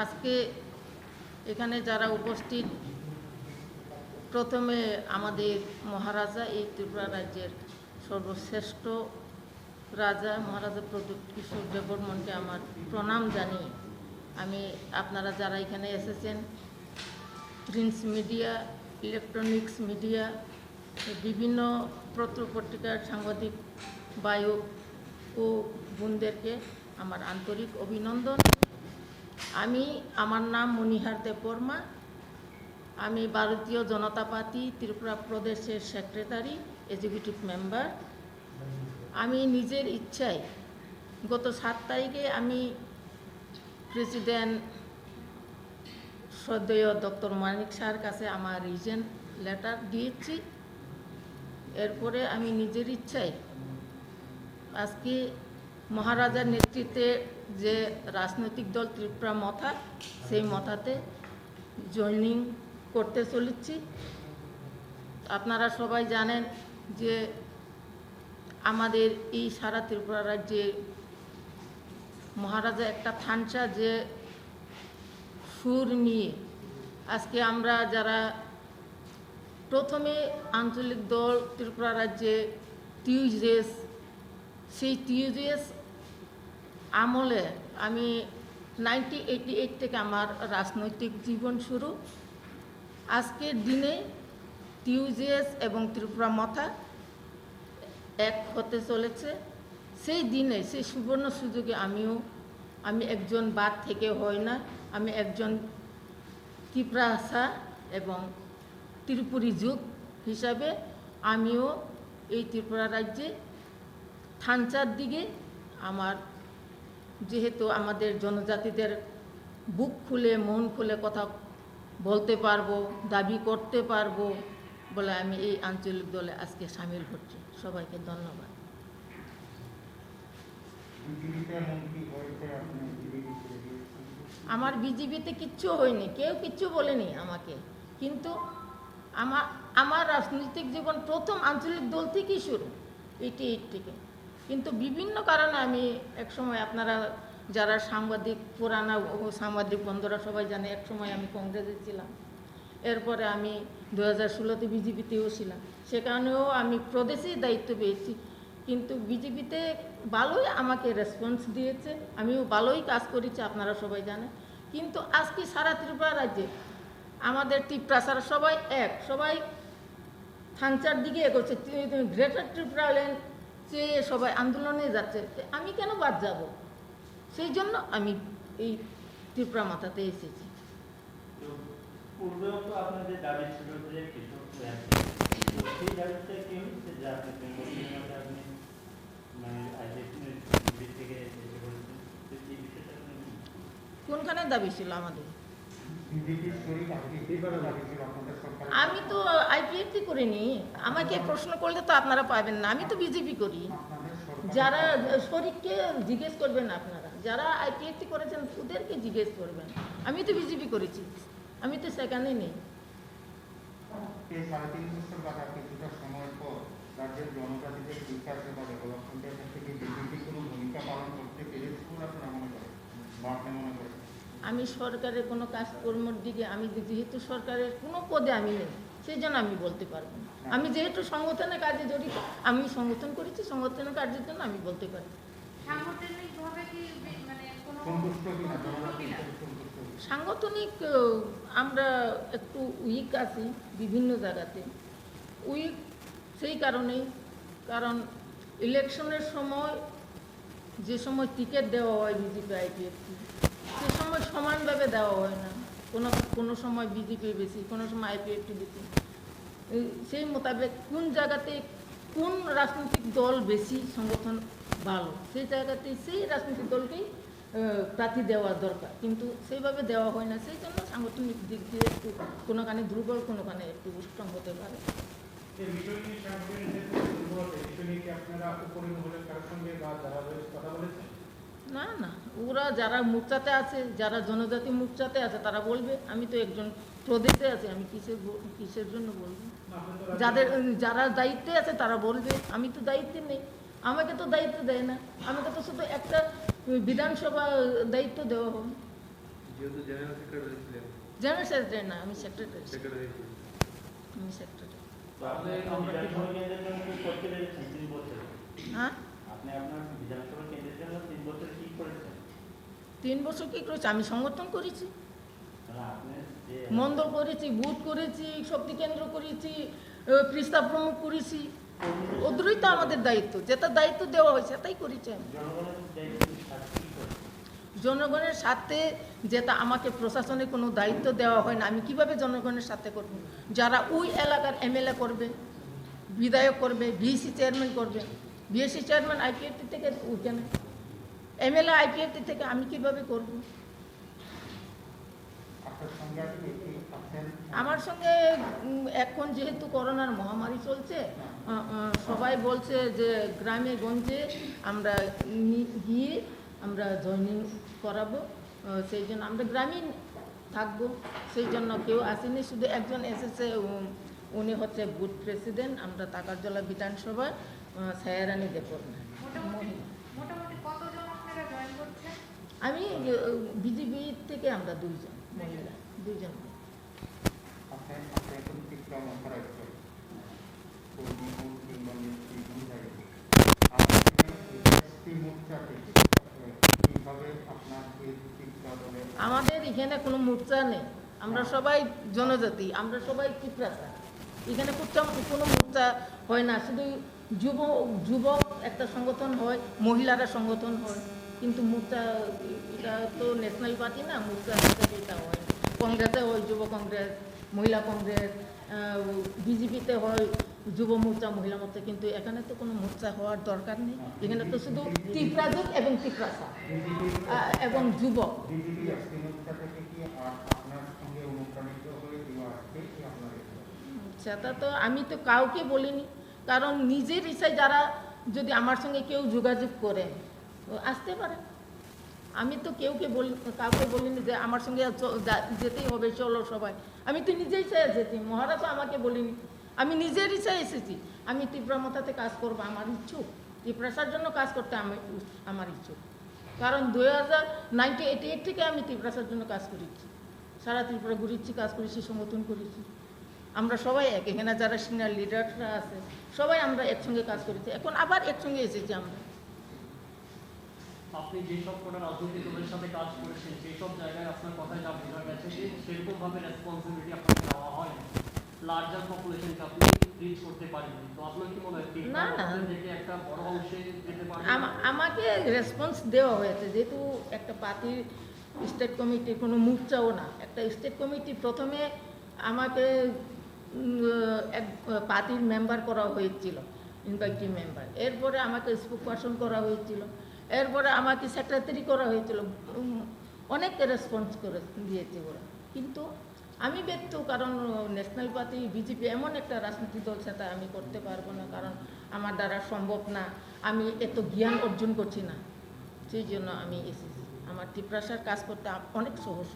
আজকে এখানে যারা উপস্থিত, প্রথমে আমাদের মহারাজা, এই ত্রিপুরা রাজ্যের সর্বশ্রেষ্ঠ রাজা মহারাজা প্রদ্যুৎ কিশোর দেববর্মনকে আমার প্রণাম জানিয়ে আমি আপনারা যারা এখানে এসেছেন, প্রিন্ট মিডিয়া, ইলেকট্রনিক্স মিডিয়া, বিভিন্ন পত্রপত্রিকার সাংবাদিক ভাই ও বোনদেরকে আমার আন্তরিক অভিনন্দন। আমার নাম মণিহার দেববর্মা। আমি ভারতীয় জনতা পার্টি ত্রিপুরা প্রদেশের সেক্রেটারি, এক্সিকিউটিভ মেম্বার। আমি নিজের ইচ্ছায় গত 7 তারিখে আমি প্রেসিডেন্ট শ্রদ্ধেয় ডক্টর মানিক স্যার কাছে আমার রিজেন লেটার দিয়েছি। এরপরে আমি নিজের ইচ্ছায় আজকে মহারাজার নেতৃত্বে যে রাজনৈতিক দল ত্রিপুরা মথা, সেই মথাতে জয়েনিং করতে চলেছি। আপনারা সবাই জানেন যে আমাদের এই সারা ত্রিপুরা রাজ্যে মহারাজা একটা থানচা যে সুর নিয়ে আজকে আমরা যারা প্রথমে আঞ্চলিক দল ত্রিপুরা রাজ্যে টিউজেস, সেই টিউজেস আমলে আমি 1988 থেকে আমার রাজনৈতিক জীবন শুরু। আজকের দিনে টিউজেস এবং ত্রিপুরা মথা এক হতে চলেছে। সেই দিনে, সেই সুবর্ণ সুযোগে আমি একজন বাদ থেকে হই না, আমি একজন ত্রিপুরাসা এবং ত্রিপুরী যুগ হিসাবে আমিও এই ত্রিপুরা রাজ্যে থানচার দিকে আমার, যেহেতু আমাদের জনজাতিদের বুক খুলে মন খুলে কথা বলতে পারবো, দাবি করতে পারবো বলে আমি এই আঞ্চলিক দলে আজকে সামিল হচ্ছি। সবাইকে ধন্যবাদ। আমার বিজেপিতে কিচ্ছু হয়নি, কেউ কিচ্ছু বলেনি আমাকে, কিন্তু আমার রাজনৈতিক জীবন প্রথম আঞ্চলিক দল থেকেই শুরু, 88 থেকে। কিন্তু বিভিন্ন কারণে আমি একসময়, আপনারা যারা সাংবাদিক, পুরানা সাংবাদিক বন্ধুরা সবাই জানে, একসময় আমি কংগ্রেসে ছিলাম। এরপরে আমি 2016-তে বিজেপিতেও ছিলাম, সেখানেও আমি প্রদেশেই দায়িত্ব পেয়েছি। কিন্তু বিজেপিতে ভালোই আমাকে রেসপন্স দিয়েছে, আমিও ভালোই কাজ করেছি, আপনারা সবাই জানেন। কিন্তু আজকে সারা ত্রিপুরা রাজ্যে আমাদের ত্রিপুরাসারা সবাই এক, সবাই থানচার দিকে এগোচ্ছে, গ্রেটার ত্রিপুরা ল্যান্ড চেয়ে সবাই আন্দোলনে যাচ্ছে। আমি কেন বাদ যাব? সেই জন্য আমি এই ত্রিপুরা মাথাতে এসেছি। পূর্বেও তো আপনাদের দাবি ছিল যে কৃষক সেই দাবিটা কি হচ্ছে যে আপনি কোনখানে দাবি ছিল আমাদের? আমি তো আইপিএফটি করিনি। আমাকে প্রশ্ন করলে তো আপনারা পাবেন না, আমি তো বিজেপি করি। যারা শরীরকে জিজ্ঞেস করবেন, আপনারা যারা আইপিএফটি করেছেন ওদেরকে জিজ্ঞেস করবেন। আমি তো বিজেপি করেছি, আমি তো সেখানে নেই। আমি সরকারের কোনো কাজকর্মের দিকে, আমি যেহেতু সরকারের কোনো পদে আমি নেই, সেই জন্য আমি বলতে পারবো না। আমি যেহেতু সংগঠনের কাজে জড়িত, আমি সংগঠন করেছি, সংগঠনের কাজের জন্য আমি বলতে পারি। সাংগঠনিক আমরা একটু উইক আছি বিভিন্ন জায়গাতে, উইক সেই কারণেই, কারণ ইলেকশনের সময় যে সময় টিকিট দেওয়া হয় বিজেপি আইপিএফটি, সে সময় সমানভাবে দেওয়া হয় না। কোনো সময় বিজেপি বেশি, কোনো সময় আইপিএফটি বেশি। সেই মোতাবেক কোন জায়গাতে কোন রাজনৈতিক দল বেশি সংগঠন ভালো, সেই জায়গাতে সেই রাজনৈতিক দলকেই প্রার্থী দেওয়া দরকার, কিন্তু সেইভাবে দেওয়া হয় না। সেই জন্য সাংগঠনিক দিক দিয়ে একটু কোনোখানে দুর্বল, কোনোখানে একটু স্ট্রং হতে পারে। না না, ওরা যারা মোর্চাতে আছে, যারা জনজাতি মোর্চাতে আছে তারা বলবে। আমি তো একজন প্রদেশে আছি, আমি কিসের জন্য বলবো? যারা দায়িত্বে আছে তারা বলবে, আমি তো দায়িত্বে নেই, আমাকে তো দায়িত্ব দেয় না, আমাকে তো শুধু একটা বিধানসভা দায়িত্ব দেওয়া হয়। যেহেতু জেনারেল সেক্রেটারি ছিলেন, জেনারেল সেক্রেটারি না, আমি সেক্রেটারি, সেক্রেটারি ছিলেন। আমি সেক্রেটারি। তো আপনি বিধানসভা কেন্দ্রের জন্য কি করতে পেরেছেন 3 বছর? হ্যাঁ, আপনি আপনার বিধানসভা কেন্দ্রের জন্য 3 বছর কি করেছেন? 3 বছর কি করেছি? আমি সংগঠন করেছি, তাহলে আপনি যে মন্ডল করেছি, বুথ করেছি, শক্তি কেন্দ্র করেছি, পৃষ্ঠা প্রমুখ করেছি। ওদেরই তো আমাদের দায়িত্ব, যেটা দায়িত্ব দেওয়া হয়েছে তাই করেছি আমি। জনগণের দায়িত্ব কি করেছেন? জনগণের সাথে যেটা আমাকে প্রশাসনে কোনো দায়িত্ব দেওয়া হয় না, আমি কিভাবে জনগণের সাথে করব? যারা ওই এলাকার এমএলএ করবে, বিধায়ক করবে, ভিসি চেয়ারম্যান করবে, ভিএসি চেয়ারম্যান আইপিএফটি থেকে ওইখানে, এমএলএ আইপিএফটি থেকে, আমি কিভাবে করব? আপনার সঙ্গে আপনি কি আছেন? আমার সঙ্গে এখন যেহেতু করোনার মহামারী চলছে, সবাই বলছে যে গ্রামে গঞ্জে আমরা গিয়ে আমরা জয়েনিং করাবো, সেই জন্য আমরা গ্রামীণ থাকবো, সেই জন্য কেউ আসেনি, শুধু একজন এসেছে, উনি হচ্ছে বুথ প্রেসিডেন্ট, আমরা তাকারজলা বিধানসভা, সায়ারানি দেবর। মোটামুটি কতজন আপনারা জয়েন করছেন? আমি বিজেপি থেকে আমরা 2 জন মহিলা, 2 জন। আপনি এখন টিকটক অফার আছে কর্মী ও কিংবা নেত্রী বিধায়ক আপনি মোর্চা থেকে কিভাবে আপনার এই টিকটক দলের আমাদের এখানে কোনো মোর্চা নেই, আমরা সবাই জনজাতি, আমরা সবাই টিপ্রাসা, এখানে কোনো মোর্চা হয় না, শুধু যুবক একটা সংগঠন হয়, মহিলারা সংগঠন হয়, কিন্তু মোর্চা এটা তো ন্যাশনাল পার্টি না, মোর্চা হিসেবে এটা হয়। কংগ্রেসে হয় যুব কংগ্রেস, মহিলা কংগ্রেস, বিজেপিতে হয় যুব মোর্চা, মহিলা মোর্চা, কিন্তু এখানে তো কোনো মোর্চা হওয়ার দরকার নেই, এখানে তো শুধু টিপ্রাজক এবং টিপ্রাসা এবং যুবক। বিজেপি এসপি মোর্চা থেকে কি আপনার সঙ্গে অনুপ্রাণিত হয়ে দেওয়া আসছে কি আপনার সেটা তো আমি তো কাউকে বলিনি, কারণ নিজের ইচ্ছায় যারা যদি আমার সঙ্গে কেউ যোগাযোগ করে আসতে পারে, আমি তো কাউকে বলিনি যে আমার সঙ্গে যেতেই হবে, চলো সবাই, আমি তো নিজের ইচ্ছায় এসেছি, মহারাজ আমাকে বলিনি, আমি নিজের ইচ্ছায় এসেছি, আমি তীব্রমতাতে কাজ করবো, আমার ইচ্ছুক, তীব্রাসার জন্য কাজ করতে আমার ইচ্ছুক, কারণ 1988 থেকে আমি তীব্রাসার জন্য কাজ করেছি, সারা ত্রিপুরা ঘুরেছি, কাজ করেছি, সংগঠন করেছি, আমরা সবাই এখানে যারা সিনিয়র লিডাররা আছে সবাই আমরা একসঙ্গে কাজ করেছি, এখন আবার একসঙ্গে এসেছি আমরা। আপনি যেসব কোনো রাজনৈতিক দলের সাথে কাজ করেছেন সেই সব জায়গায় আপনার কথায় যা বোঝা গেছে যে সেরকমভাবে রেসপন্সিবিলিটি আপনাকে দেওয়া হয়, লার্জার পপুলেশনকে আপনি রিচ করতে পারেননি, তো আপনার কি মনে হয় না, না। থেকে একটা বড় অংশে যেতে পারে? আমাকে রেসপন্স দেওয়া হয়েছে, যেহেতু একটা পার্টির স্টেট কমিটির কোনো মোর্চাও না, একটা স্টেট কমিটি প্রথমে আমাকে এক পার্টির মেম্বার করা হয়েছিল, ইনভাইটিভ মেম্বার, এরপরে আমাকে স্পোক পারসন করা হয়েছিল, এরপরে আমাকে সেক্রেটারি করা হয়েছিল, অনেক রেসপন্স করে দিয়েছে ওরা, কিন্তু আমি ব্যর্থ, কারণ ন্যাশনাল পার্টি বিজেপি এমন একটা রাজনৈতিক দল, সেটা আমি করতে পারবো না, কারণ আমার দ্বারা সম্ভব না, আমি এত জ্ঞান অর্জন করছি না, সেই জন্য আমি এসেছি, আমার ত্রিপ্রাসার কাজ করতে অনেক সহজ।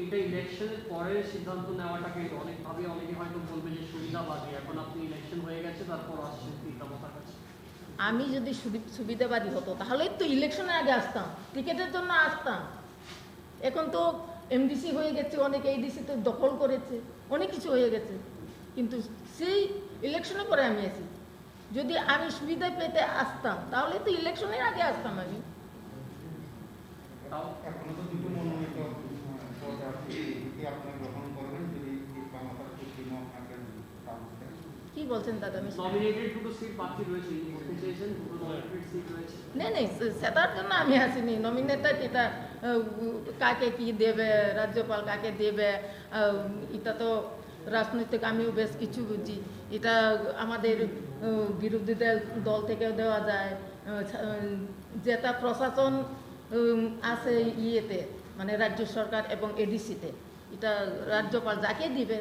এটা ইলেকশনের পরে সিদ্ধান্ত নেওয়াটাকে অনেকে হয়তো বলবে যে সুবিধাবাদী, এখন আপনি ইলেকশন হয়ে গেছে তারপর আসছেন তীব্রতার কাছে। আমি যদি সুবিধাবাদী হতো তাহলেই তো ইলেকশনের আগে আসতাম, টিকেটের জন্য আসতাম, এখন তো এমডিসি হয়ে গেছে, অনেক এইডিসি তো দখল করেছে, অনেক কিছু হয়ে গেছে, কিন্তু সেই ইলেকশনের পরে আমি এসেছি, যদি আমি সুবিধা পেতে আসতাম তাহলে তো ইলেকশনের আগে আসতাম আমি। এখনো তো দুটো মনোনীত পদ আছে, যদি আপনি গ্রহণ করবেন, যদি তীব্রমতার সুপ্রিমো আপনাকে কি বলছেন দাদা? আমি নমিনেটেড দুটো সিট বাকি রয়েছে, বলতে চেয়েছেন দুটো নমিনেটেড সিট রয়েছে। নেই, সেটার জন্য আমি আসিনি, নমিনেটেড এটা কাকে কি দেবে, রাজ্যপাল কাকে দেবে, এটা তো রাজনৈতিক, আমিও বেশ কিছু বুঝি, এটা আমাদের বিরোধী দল থেকেও দেওয়া যায়, যেটা প্রশাসন আছে ইয়েতে, মানে রাজ্য সরকার এবং এডিসিতে, এটা রাজ্যপাল যাকে দিবে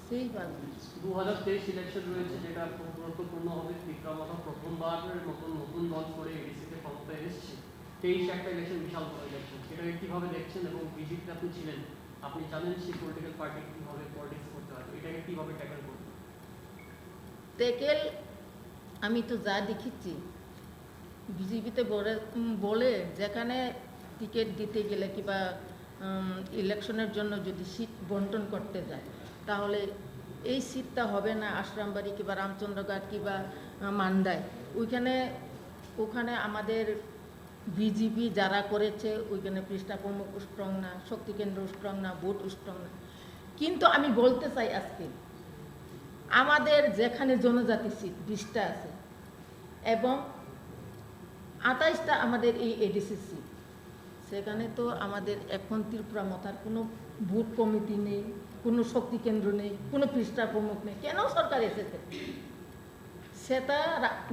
সেই পাবে। 2023 ইলেকশন রয়েছে, যেটা গুরুত্বপূর্ণ হবে, তীব্রমতা প্রথমবারের নতুন দল করে এডিসিতে ক্ষমতায় এসেছে, 23 একটা ইলেকশন, বিশাল বড় ইলেকশন, সেটাকে কিভাবে দেখছেন? এবং বিজেপিতে আপনি ছিলেন, আপনি জানেন সেই পলিটিক্যাল পার্টি কীভাবে পলিটিক্স করতে হয়, এটাকে কীভাবে ট্যাকেল করতে? ট্যাকেল আমি তো যা দেখিচ্ছি, বিজেপিতে বলে যেখানে টিকিট দিতে গেলে কিংবা ইলেকশনের জন্য যদি সিট বন্টন করতে যায়, তাহলে এই সিটটা হবে না আশ্রামবাড়ি কিংবা রামচন্দ্রঘাট কিংবা মান্দায়। ওখানে আমাদের বিজেপি যারা করেছে, ওইখানে পৃষ্ঠা প্রমুখ স্ট্রং না, শক্তি কেন্দ্র স্ট্রং না, ভোট স্ট্রং না। কিন্তু আমি বলতে চাই আজকে আমাদের যেখানে জনজাতি সিট 20টা আছে এবং 28টা আমাদের এই এডিসি সিট, সেখানে তো আমাদের এখন ত্রিপুরা মথার কোনো ভোট কমিটি নেই, কোনো শক্তি কেন্দ্র নেই, কোনো পৃষ্ঠা প্রমুখ নেই। কেন সরকার এসেছে? সেটা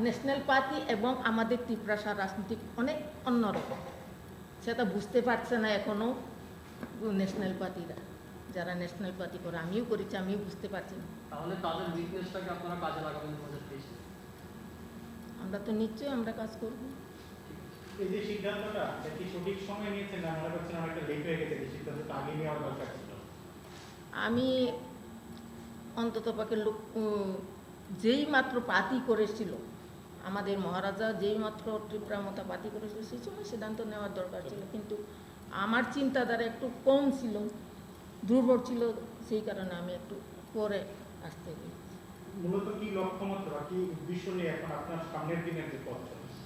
ন্যাশনাল পার্টি এবং আমাদের ত্রিপুরার রাজনীতিক অনেক অন্যরকম। সেটা বুঝতে পারছে না এখনও ন্যাশনাল পার্টিরা, যারা ন্যাশনাল পার্টি করে। আমিও করেছি, আমিও বুঝতে পারছি না। তাহলে তাদের উইকনেসটাকে আপনারা কাজে লাগাবেন 2023-এ? আমরা তো নিশ্চয়ই আমরা কাজ করব। এই যে সিদ্ধান্তটা এটা কি সঠিক সময় নিয়েছেন না মনে করছেন অনেকটা লেট হয়ে গেছে, এই সিদ্ধান্তটা আগে নেওয়ার দরকার ছিল? আমি অন্ততপক্ষে যেই মাত্র পাতি করেছিল আমাদের মহারাজা, যেই মাত্র ত্রিপুরা মতো পাতি করেছিল, সেই সময় সিদ্ধান্ত নেওয়ার দরকার ছিল। কিন্তু আমার চিন্তাধারা একটু কম ছিল, দুর্বল ছিল, সেই কারণে আমি একটু পরে আসতে গেছি। মূলত কি লক্ষ্যমাত্রা কি উদ্দেশ্য নিয়ে এখন আপনার সামনের দিনের যে পথ চলছে?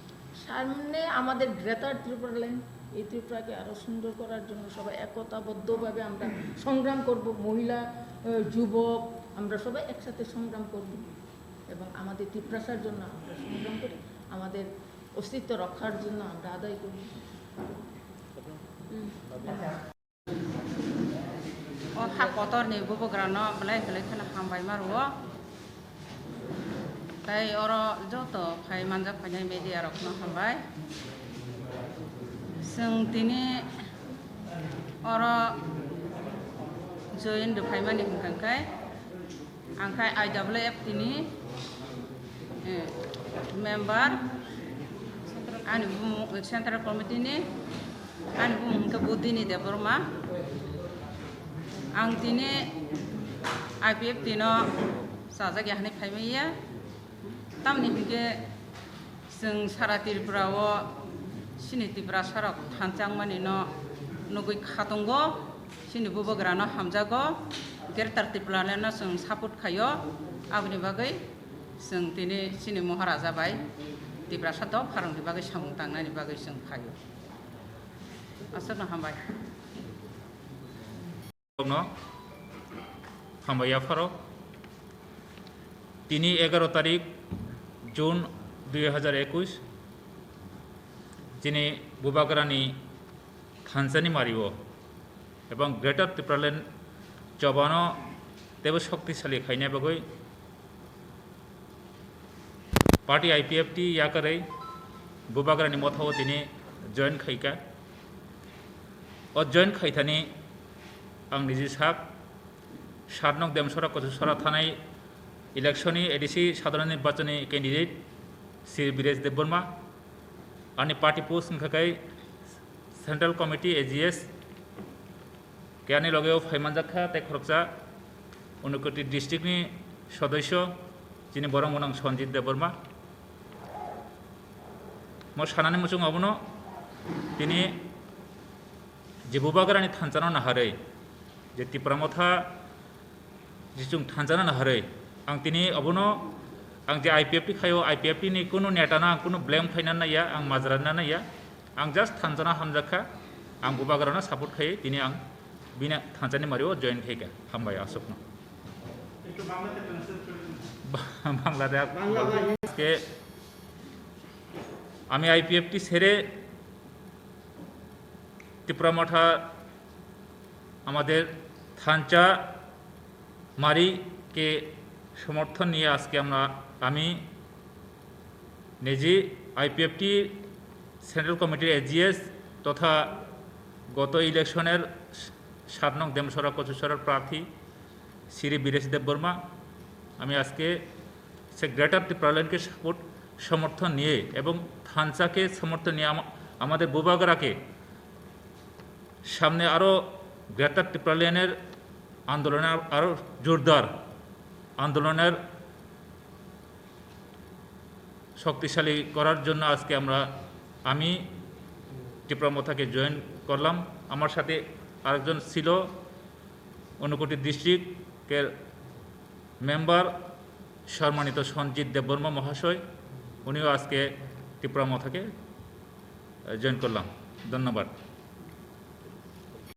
সামনে আমাদের গ্রেটার ত্রিপুরা লাইন, এই ত্রিপুরাকে আরও সুন্দর করার জন্য সবাই একতাবদ্ধভাবে আমরা সংগ্রাম করব। মহিলা, যুবক, আমরা সবাই একসাথে সংগ্রাম করব এবং আমাদের ত্রিপুরার জন্য আমরা সংগ্রাম করি, আমাদের অস্তিত্ব রক্ষার জন্য আমরা আদায় করি। Kotor ni bubu grano belai belai kena hambai maruo. Tai oro joto pai manjak panjai media rok no hambai. Seng tini oro join de pai mani hengkai. Angkai IWF tini member anu central committee ni anu ke budi ni de Burma. Ang tini IPF tino sajak yahni phaimaiya tamni hingke जों सारा त्रिपुराव सिनि त्रिपुरा साराव थांचांमानि न नगै खादंगो सिनि बुबग्रानो हामजागो ग्रेटार त्रिपुरानो जों support खायो आबनि बागै जों दिनै सिनि महाराजा बाय त्रिपुरा साथाव फारंनि बागै सामुं तांनायनि बागै जों खायो आसारनो हामबाय हामबाया फारो তিনি 11 তারিখ জুন 2021 যিনি বুবাগ্রানি থানসানি মারিও এবং গ্রেটার ত্রিপুরাল্যান্ড জবানো তেব শক্তিশালী খাইনে বগৈ পার্টি আইপিএফটি ইয়াকারে বুবাগ্রানি মথাও তিনি জয়েন খাইকা ও জয়েন খাইথানি आं निजे साब 7 नং देमसरा कचुसरा थानाय इलेक्शननि एडिसि साधारण निर्वाचननि कैंडिडेट श्री बीरेश देबबर्मा आंनि पार्टी पोस्ट थाखाय सेंट्रल कमिटी एजीएस केयानि लगेयाव फाइमानजाखा ताइ खरकजा उनकोटी डिस्ट्रिक्टनि सदस्य जिनि बरं गोनां सन्जित देबबर्मा मो सानानि मुसुं अबनो तिनि जे बुबाग्रानि थानजानो नाहारै जे त्रिपुरा मथा जिसुं थानजानो नाहारै आं तिनि अबनो आं जे आईपीएफटी खायो आईपीएफटी नि कुनु नेटाना आं कुनु ब्लेम खाइना नाया आं माजराना नाया आं जास्ट थानजाना हामजाखा आं बुबाग्रानो सापर्ट खायो तिनि आं बिना थानजानि मारियाव जয়েন खाइगा हामबाय आसोकनो একটু বাংলাতে ট্রান্সলেট করে बांग्लादेश के आमी आईपीएफटी सेरे त्रिपुरा मथा आमादेर थानचा मारी के समर्थन निये आज के आमी निजे आईपीएफटी सेंट्रल कमिटी एजीएस तथा गत इलेक्शनेर 7 नং देमसरा कचुसरार प्रार्थी श्री बीरेश देबबर्मा आमी आज के से ग्रेटार त्रिपुरालैंड के सपोर्ट समर्थन निये एवं थानचा के समर्थन निये आमादेर बुबाग्रा के सामने आरो ग्रेटार त्रिपुरालैंडेर आंदोलনের आरो जोरदार आंदोलনের शक्तिशाली करार जন্য আজকে আমি ত্রিপুরা মথাকে জয়েন করলাম আমার সাথে আরেকজন ছিল ঊনকোটি ডিস্ট্রিক্টের মেম্বার সম্মানিত সঞ্জিত দেববর্মা মহাশয়, উনিও আজকে ত্রিপুরা মথাকে জয়েন করলাম। ধন্যবাদ।